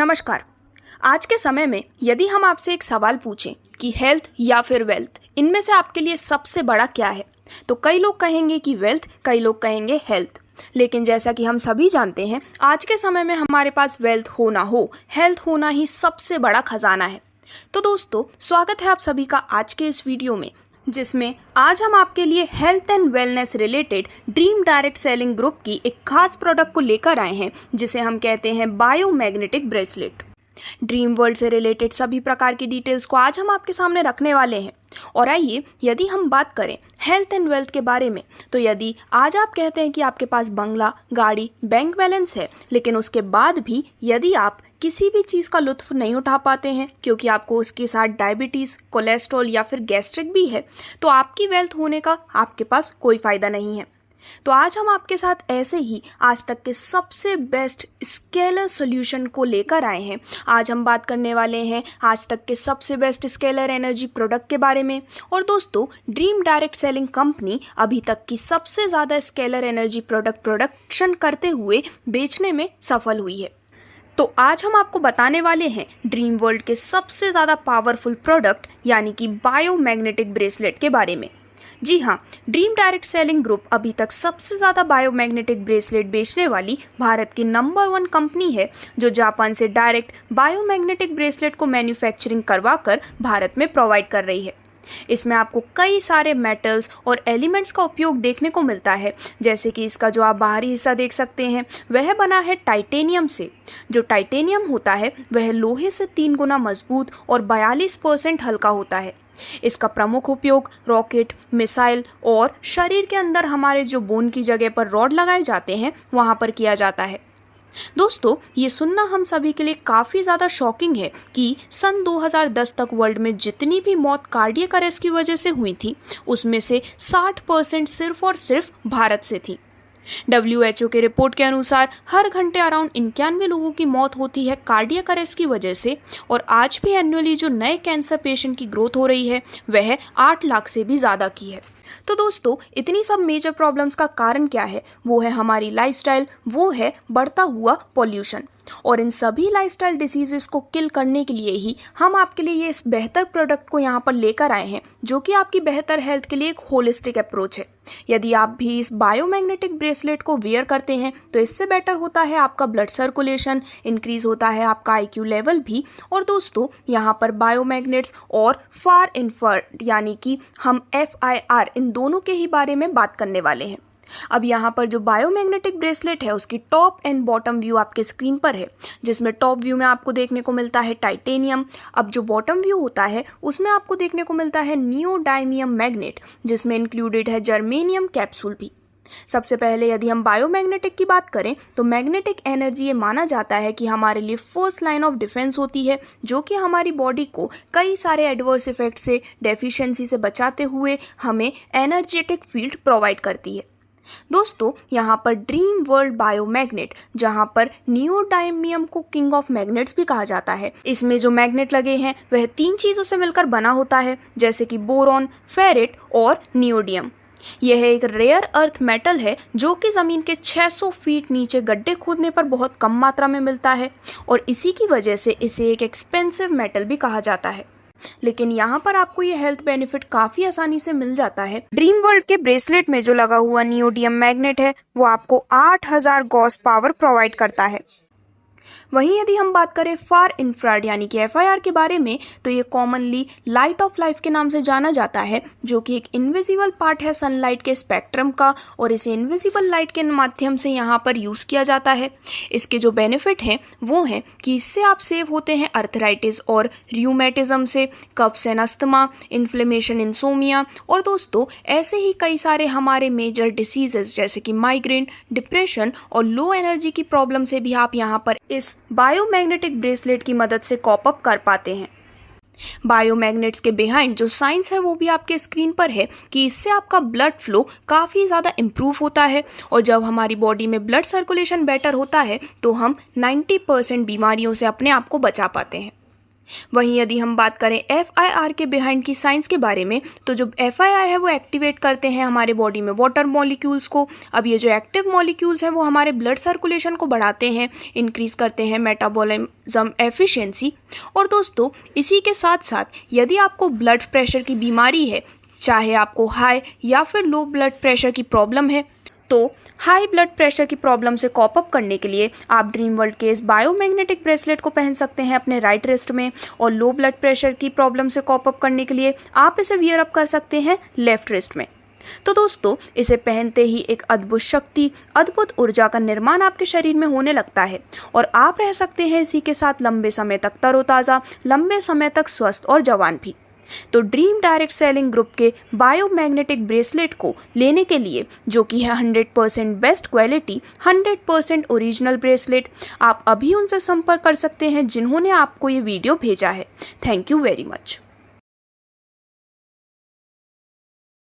नमस्कार। आज के समय में यदि हम आपसे एक सवाल पूछें कि हेल्थ या फिर वेल्थ, इनमें से आपके लिए सबसे बड़ा क्या है, तो कई लोग कहेंगे कि वेल्थ, कई लोग कहेंगे हेल्थ। लेकिन जैसा कि हम सभी जानते हैं, आज के समय में हमारे पास वेल्थ हो ना हो, हेल्थ होना ही सबसे बड़ा खजाना है। तो दोस्तों, स्वागत है आप सभी का आज के इस वीडियो में, जिसमें आज हम आपके लिए health and wellness related dream direct selling group की एक खास प्रोडक्ट को लेकर आए हैं, जिसे हम कहते हैं बायोमैग्नेटिक ब्रेसलेट। ड्रीम वर्ल्ड से रिलेटेड सभी प्रकार की डिटेल्स को आज हम आपके सामने रखने वाले हैं। और आइए, यदि हम बात करें हेल्थ एंड वेल्थ के बारे में, तो यदि आज आप कहते हैं कि आपके पास बंगला, गाड़ी, बैंक बैलेंस है, लेकिन उसके बाद भी यदि आप किसी भी चीज़ का लुत्फ नहीं उठा पाते हैं क्योंकि आपको उसके साथ डायबिटीज़, कोलेस्ट्रॉल या फिर गैस्ट्रिक भी है, तो आपकी वेल्थ होने का आपके पास कोई फ़ायदा नहीं है। तो आज हम आपके साथ ऐसे ही आज तक के सबसे बेस्ट स्केलर सॉल्यूशन को लेकर आए हैं। आज हम बात करने वाले हैं आज तक के सबसे बेस्ट स्केलर एनर्जी प्रोडक्ट के बारे में। और दोस्तों, ड्रीम डायरेक्ट सेलिंग कंपनी अभी तक की सबसे ज़्यादा स्केलर एनर्जी प्रोडक्ट प्रोडक्शन करते हुए बेचने में सफल हुई है। तो आज हम आपको बताने वाले हैं ड्रीम वर्ल्ड के सबसे ज़्यादा पावरफुल प्रोडक्ट यानी कि बायोमैग्नेटिक ब्रेसलेट के बारे में। जी हाँ, ड्रीम डायरेक्ट सेलिंग ग्रुप अभी तक सबसे ज़्यादा बायोमैग्नेटिक ब्रेसलेट बेचने वाली भारत की नंबर 1 कंपनी है, जो जापान से डायरेक्ट बायोमैग्नेटिक ब्रेसलेट को मैन्युफैक्चरिंग करवाकर भारत में प्रोवाइड कर रही है। इसमें आपको कई सारे मेटल्स और एलिमेंट्स का उपयोग देखने को मिलता है, जैसे कि इसका जो आप बाहरी हिस्सा देख सकते हैं वह बना है टाइटेनियम से। जो टाइटेनियम होता है वह लोहे से 3 गुना मजबूत और 42% हल्का होता है। इसका प्रमुख उपयोग रॉकेट, मिसाइल और शरीर के अंदर हमारे जो बोन की जगह पर रॉड लगाए जाते हैं वहाँ पर किया जाता है। दोस्तों, ये सुनना हम सभी के लिए काफ़ी ज़्यादा शॉकिंग है कि सन 2010 तक वर्ल्ड में जितनी भी मौत कार्डियक अरेस्ट की वजह से हुई थी, उसमें से 60% सिर्फ और सिर्फ भारत से थी। WHO के रिपोर्ट के अनुसार हर घंटे अराउंड 91 लोगों की मौत होती है कार्डियक अरेस्ट की वजह से। और आज भी एनुअली जो नए कैंसर पेशेंट की ग्रोथ हो रही है वह 8 लाख से भी ज़्यादा की है। तो दोस्तों, इतनी सब मेजर प्रॉब्लम्स का कारण क्या है? वो है हमारी लाइफस्टाइल, वो है बढ़ता हुआ पॉल्यूशन। और इन सभी लाइफस्टाइल डिसीजेस को किल करने के लिए ही हम आपके लिए ये इस बेहतर प्रोडक्ट को यहाँ पर लेकर आए हैं, जो कि आपकी बेहतर हेल्थ के लिए एक होलिस्टिक अप्रोच है। यदि आप भी इस बायोमैग्नेटिक ब्रेसलेट को वेयर करते हैं तो इससे बेटर होता है आपका ब्लड सर्कुलेशन, इंक्रीज होता है आपका IQ लेवल भी। और दोस्तों, यहाँ पर बायोमैग्नेट्स और फार इन्फ्रारेड यानी कि हम FIR, इन दोनों के ही बारे में बात करने वाले हैं। अब यहाँ पर जो बायोमैग्नेटिक ब्रेसलेट है उसकी टॉप एंड बॉटम व्यू आपके स्क्रीन पर है, जिसमें टॉप व्यू में आपको देखने को मिलता है टाइटेनियम। अब जो बॉटम व्यू होता है उसमें आपको देखने को मिलता है नियोडायमियम मैग्नेट, जिसमें इंक्लूडेड है जर्मेनियम कैप्सूल भी। सबसे पहले यदि हम बायोमैग्नेटिक की बात करें तो मैग्नेटिक एनर्जी ये माना जाता है कि हमारे लिए फर्स्ट लाइन ऑफ डिफेंस होती है, जो कि हमारी बॉडी को कई सारे एडवर्स इफेक्ट से, डेफिशिएंसी से बचाते हुए हमें एनर्जेटिक फील्ड प्रोवाइड करती है। दोस्तों, यहाँ पर ड्रीम वर्ल्ड बायोमैग्नेट, जहाँ पर नियोडायमियम को किंग ऑफ मैग्नेट्स भी कहा जाता है, इसमें जो मैग्नेट लगे हैं वह 3 चीज़ों से मिलकर बना होता है, जैसे कि बोरॉन, फेरेट और नियोडियम। यह एक रेयर अर्थ मेटल है जो कि ज़मीन के 600 फीट नीचे गड्ढे खोदने पर बहुत कम मात्रा में मिलता है, और इसी की वजह से इसे एक एक्सपेंसिव मेटल भी कहा जाता है। लेकिन यहाँ पर आपको ये हेल्थ बेनिफिट काफ़ी आसानी से मिल जाता है। ड्रीम वर्ल्ड के ब्रेसलेट में जो लगा हुआ नियोडियम मैग्नेट है वो आपको 8000 गॉस पावर प्रोवाइड करता है। वहीं यदि हम बात करें फार इंफ्रारेड यानी कि FIR के बारे में, तो ये कॉमनली लाइट ऑफ लाइफ के नाम से जाना जाता है, जो कि एक इनविजिबल पार्ट है सनलाइट के स्पेक्ट्रम का, और इसे इनविजिबल लाइट के माध्यम से यहाँ पर यूज़ किया जाता है। इसके जो बेनिफिट हैं वो हैं कि इससे आप सेव होते हैं अर्थराइटिस और र्यूमेटिज्म से, coughs and asthma, inflammation, insomnia, और दोस्तों ऐसे ही कई सारे हमारे मेजर डिसीजेस जैसे कि माइग्रेन, डिप्रेशन और लो एनर्जी की प्रॉब्लम से भी आप यहाँ पर इस बायोमैग्नेटिक ब्रेसलेट की मदद से कॉप अप कर पाते हैं। बायोमैग्नेट्स के बिहाइंड जो साइंस है वो भी आपके स्क्रीन पर है कि इससे आपका ब्लड फ्लो काफ़ी ज़्यादा इम्प्रूव होता है, और जब हमारी बॉडी में ब्लड सर्कुलेशन बेटर होता है तो हम 90% बीमारियों से अपने आप को बचा पाते हैं। वहीं यदि हम बात करें FIR के बिहाइंड की साइंस के बारे में, तो जो FIR है वो एक्टिवेट करते हैं हमारे बॉडी में वाटर मॉलिक्यूल्स को। अब ये जो एक्टिव मॉलिक्यूल्स हैं वो हमारे ब्लड सर्कुलेशन को बढ़ाते हैं, इंक्रीज़ करते हैं मेटाबॉलिज्म एफिशिएंसी। और दोस्तों इसी के साथ साथ यदि आपको ब्लड प्रेशर की बीमारी है, चाहे आपको हाई या फिर लो ब्लड प्रेशर की प्रॉब्लम है, तो हाई ब्लड प्रेशर की प्रॉब्लम से कॉप अप करने के लिए आप ड्रीम वर्ल्ड के इस बायोमैग्नेटिक ब्रेसलेट को पहन सकते हैं अपने राइट रिस्ट में, और लो ब्लड प्रेशर की प्रॉब्लम से कॉप अप करने के लिए आप इसे वियर अप कर सकते हैं लेफ्ट रिस्ट में। तो दोस्तों इसे पहनते ही एक अद्भुत शक्ति, अद्भुत ऊर्जा का निर्माण आपके शरीर में होने लगता है और आप रह सकते हैं इसी के साथ लंबे समय तक तरोताज़ा, लंबे समय तक स्वस्थ और जवान भी। तो ड्रीम डायरेक्ट सेलिंग ग्रुप के बायोमैग्नेटिक ब्रेसलेट को लेने के लिए, जो कि है 100% बेस्ट क्वालिटी, 100% ओरिजिनल ब्रेसलेट, आप अभी उनसे संपर्क कर सकते हैं जिन्होंने आपको ये वीडियो भेजा है। Thank you very much.